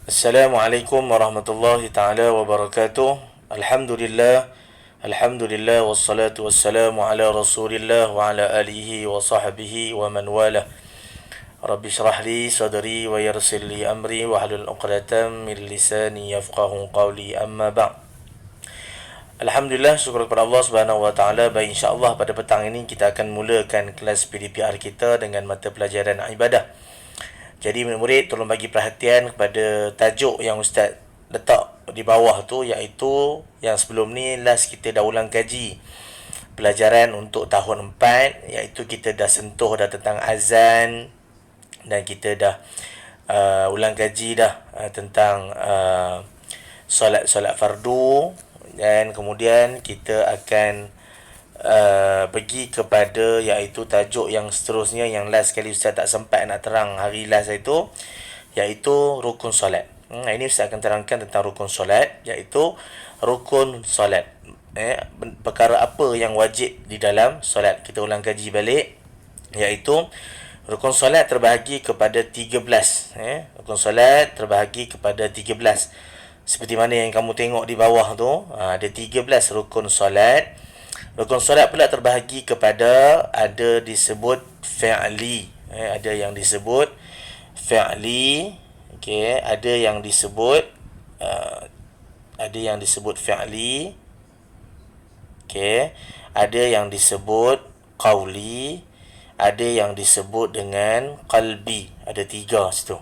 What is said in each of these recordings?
Assalamualaikum warahmatullahi taala wabarakatuh. Alhamdulillah. Alhamdulillah wassalatu wassalamu ala Rasulillah wa ala alihi wa sahbihi wa man wala. Rabbi shrah li sadri wa yassir li amri wa hlul 'uqdatam min lisani yafqahu qawli, amma ba'd. Alhamdulillah, syukur kepada Allah Subhanahu wa taala. Baik, insya-Allah pada petang ini kita akan mulakan kelas PDPR kita dengan mata pelajaran ibadah. Jadi murid-murid tolong bagi perhatian kepada tajuk yang ustaz letak di bawah tu, iaitu yang sebelum ni last kita dah ulang kaji pelajaran untuk tahun 4, iaitu kita dah sentuh dah tentang azan dan kita dah ulang kaji dah tentang solat fardu, dan kemudian kita akan pergi kepada iaitu tajuk yang seterusnya yang last kali Ustaz tak sempat nak terang hari last itu, iaitu rukun solat. Ini Ustaz akan terangkan tentang rukun solat, iaitu rukun solat. Perkara apa yang wajib di dalam solat. Kita ulang kaji balik, iaitu rukun solat terbahagi kepada 13. Rukun solat terbahagi kepada 13. Seperti mana yang kamu tengok di bawah tu, ada 13 rukun solat. Rukun solat pula terbahagi kepada ada disebut fi'li, ada yang disebut fi'li, okey, ada yang disebut fi'li, okey, ada yang disebut qauli, ada yang disebut dengan qalbi. Ada 3 situ.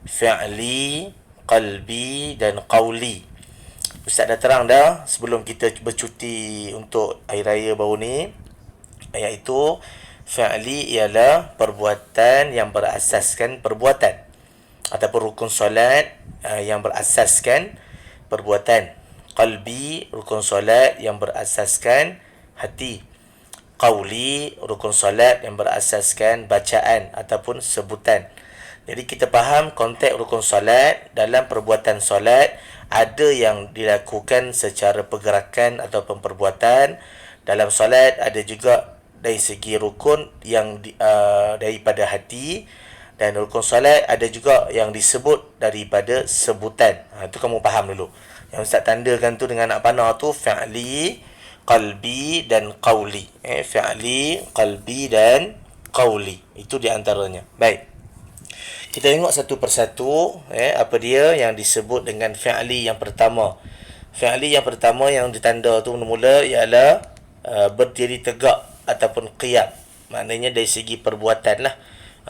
Fi'li, qalbi dan qauli. Ustaz dah terang dah sebelum kita bercuti untuk hari raya baru ni, iaitu fi'li ialah perbuatan yang berasaskan perbuatan, ataupun rukun solat yang berasaskan perbuatan. Qalbi, rukun solat yang berasaskan hati. Qauli, rukun solat yang berasaskan bacaan ataupun sebutan. Jadi kita faham konteks rukun solat. Dalam perbuatan solat ada yang dilakukan secara pergerakan ataupun perbuatan. Dalam solat ada juga dari segi rukun yang daripada hati, dan rukun solat ada juga yang disebut daripada sebutan. Itu kamu faham dulu. Yang Ustaz tandakan tu dengan nak panah tu fi'li, qalbi dan qauli. Fi'li, qalbi dan qauli. Itu di antaranya. Baik. Kita tengok satu persatu apa dia yang disebut dengan fi'li yang pertama. Fi'li yang pertama yang ditanda tu mula ialah berdiri tegak ataupun qiyam. Maknanya dari segi perbuatan lah.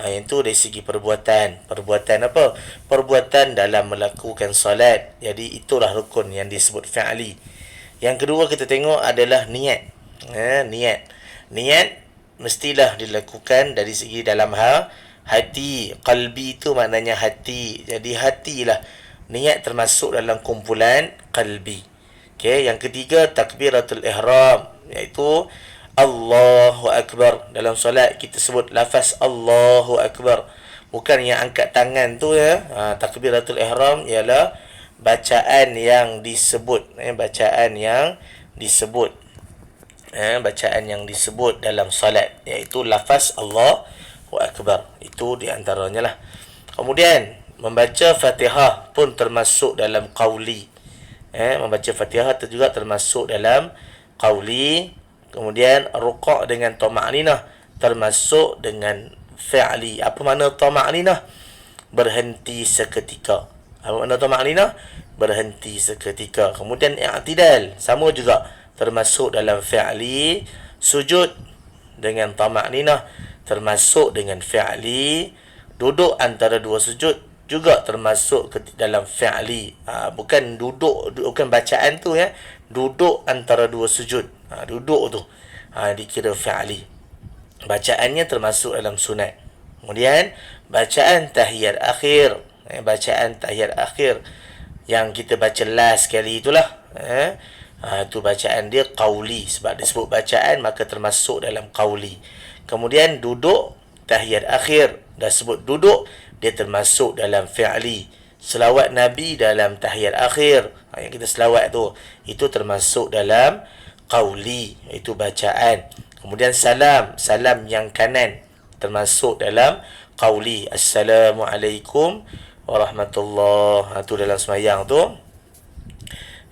Yang tu dari segi perbuatan. Perbuatan apa? Perbuatan dalam melakukan solat. Jadi itulah rukun yang disebut fi'li. Yang kedua kita tengok adalah niat. Niat mestilah dilakukan dari segi dalam hati. Qalbi tu maknanya hati. Jadi hatilah. Niat termasuk dalam kumpulan qalbi. Okey, yang ketiga takbiratul ihram, iaitu Allahu Akbar. Dalam solat kita sebut lafaz Allahu Akbar, bukan yang angkat tangan tu ya. Takbiratul ihram ialah bacaan yang disebut, bacaan yang disebut dalam solat, iaitu lafaz Allahu Akbar. Itu di antaranya lah. Kemudian membaca Fatihah pun termasuk dalam qauli. Membaca Fatihah juga termasuk dalam qauli. Kemudian ruku' dengan tama'ninah termasuk dengan fi'li. Apa makna tama'ninah? Berhenti seketika. Apa makna tama'ninah? Berhenti seketika. Kemudian i'tidal sama juga termasuk dalam fi'li. Sujud dengan tama'ninah termasuk dengan fi'li. Duduk antara dua sujud juga termasuk dalam fi'li. Bukan duduk, bukan bacaan tu ya. Duduk antara dua sujud. Duduk tu dikira fi'li. Bacaannya termasuk dalam sunat. Kemudian bacaan tahiyat akhir. Bacaan tahiyat akhir yang kita baca last kali itulah. Itu bacaan dia qauli. Sebab dia sebut bacaan, maka termasuk dalam qauli. Kemudian duduk tahiyat akhir, dah sebut duduk, dia termasuk dalam fi'li. Selawat Nabi dalam tahiyat akhir, yang kita selawat tu, itu termasuk dalam qauli, itu bacaan. Kemudian salam yang kanan termasuk dalam qauli. Assalamualaikum warahmatullah. Itu dalam semayang tu.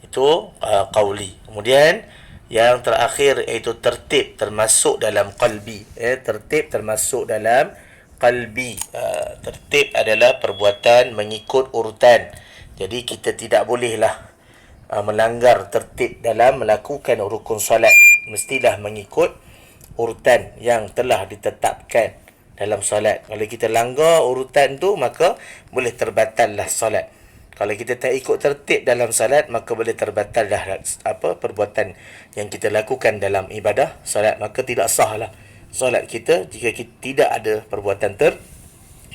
Itu qauli. Kemudian yang terakhir iaitu tertib termasuk dalam qalbi. Tertib termasuk dalam qalbi. Tertib adalah perbuatan mengikut urutan. Jadi kita tidak bolehlah melanggar tertib dalam melakukan rukun solat. Mestilah mengikut urutan yang telah ditetapkan dalam solat. Kalau kita langgar urutan tu, maka boleh terbatallah solat. Kalau kita tak ikut tertib dalam salat, maka boleh terbatal dah perbuatan yang kita lakukan dalam ibadah salat, maka tidak sahlah solat kita jika kita tidak ada perbuatan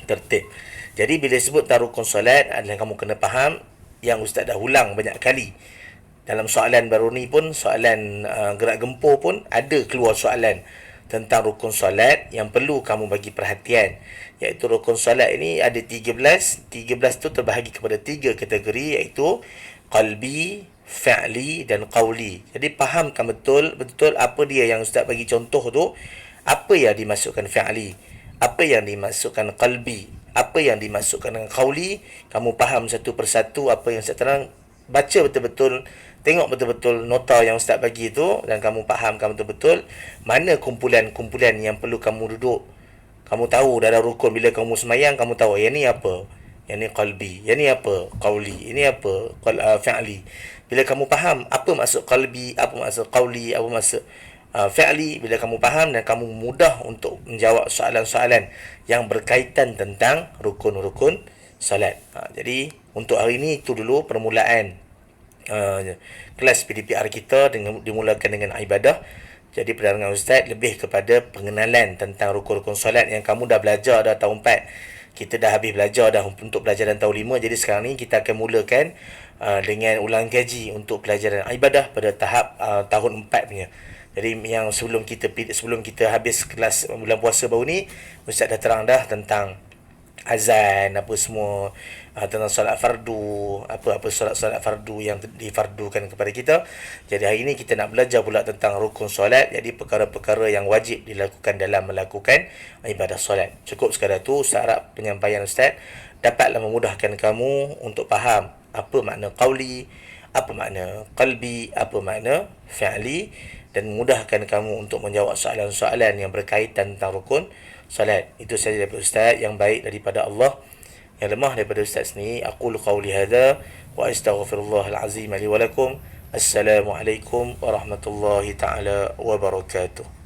tertib. Jadi bila sebut rukun solat adalah kamu kena faham yang ustaz dah ulang banyak kali. Dalam soalan baru ni pun, soalan gerak gempur pun ada keluar soalan tentang rukun solat yang perlu kamu bagi perhatian. Iaitu rukun solat ini ada 13. 13 tu terbahagi kepada 3 kategori, iaitu qalbi, fi'li dan qawli. Jadi fahamkan betul apa dia yang ustaz bagi contoh tu, apa yang dimasukkan fi'li, apa yang dimasukkan qalbi, apa yang dimasukkan dengan qawli. Kamu faham satu persatu apa yang ustaz terang, baca betul-betul, tengok betul-betul nota yang ustaz bagi tu, dan kamu fahamkan betul-betul mana kumpulan-kumpulan yang perlu kamu duduk. Kamu tahu dalam rukun, bila kamu semayang, kamu tahu yang ni apa, yang ni qalbi, yang ni apa, qawli, ini apa, fi'li. Bila kamu faham apa maksud qalbi, apa maksud qawli, apa maksud fi'li, bila kamu faham, dan kamu mudah untuk menjawab soalan-soalan yang berkaitan tentang rukun-rukun salat. Jadi untuk hari ini itu dulu permulaan kelas PDPR kita dimulakan dengan ibadah. Jadi penerangan ustaz lebih kepada pengenalan tentang rukun-rukun solat yang kamu dah belajar dah tahun 4. Kita dah habis belajar dah untuk pelajaran tahun 5. Jadi sekarang ni kita akan mulakan dengan ulang kaji untuk pelajaran ibadah pada tahap tahun 4 punya. Jadi yang sebelum kita habis kelas bulan puasa baru ni, ustaz dah terang dah tentang azan apa semua, tentang solat fardu, apa solat-solat fardu yang difardukan kepada kita. Jadi hari ini kita nak belajar pula tentang rukun solat, jadi perkara-perkara yang wajib dilakukan dalam melakukan ibadah solat. Cukup sekadar tu. Saya harap penyampaian ustaz dapatlah memudahkan kamu untuk faham apa makna qauli, apa makna qalbi, apa makna fi'li, dan memudahkan kamu untuk menjawab soalan-soalan yang berkaitan tentang rukun salat. Itu saja daripada ustaz, yang baik daripada Allah, yang lemah daripada ustaz ni. Aqulu qawli hadha wa astaghfirullahal azim li wa lakum. Assalamualaikum warahmatullahi taala wabarakatuh.